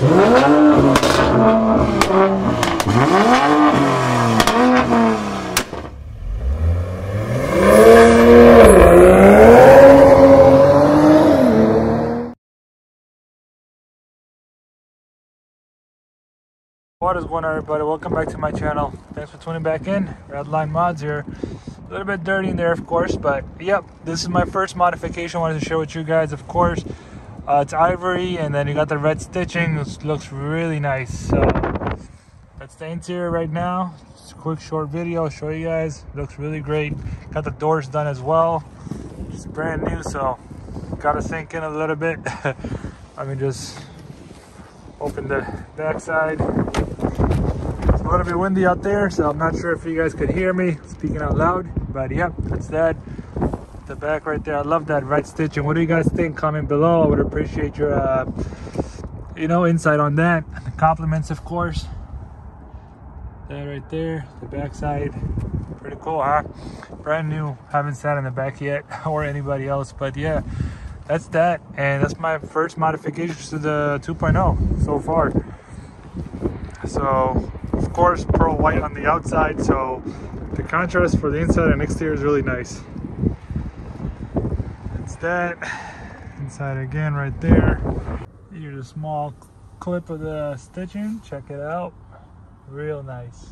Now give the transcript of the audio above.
What is going on, everybody? Welcome back to my channel. Thanks for tuning back in. RedLineMods here. A little bit dirty in there, of course, but yep, this is my first modification I wanted to share with you guys, of course. It's ivory, and then you got the red stitching. This looks really nice. So that's the interior right now. Just a quick short video, I'll show you guys. It looks really great. Got the doors done as well. It's brand new, so gotta sink in a little bit. Let me just open the back side. It's a little bit windy out there, so I'm not sure if you guys could hear me speaking out loud, but yep, that's that. The back right there. I love that red stitching. What do you guys think? Comment below. I would appreciate your insight on that. And the compliments, of course. That right there, the back side. Pretty cool, huh? Brand new. Haven't sat in the back yet, or anybody else, but yeah, that's that. And that's my first modification to the 2.0 so far. So of course, pearl white on the outside, so the contrast for the inside and exterior is really nice. That's that. Inside again right there. Here's a small clip of the stitching. Check it out. Real nice.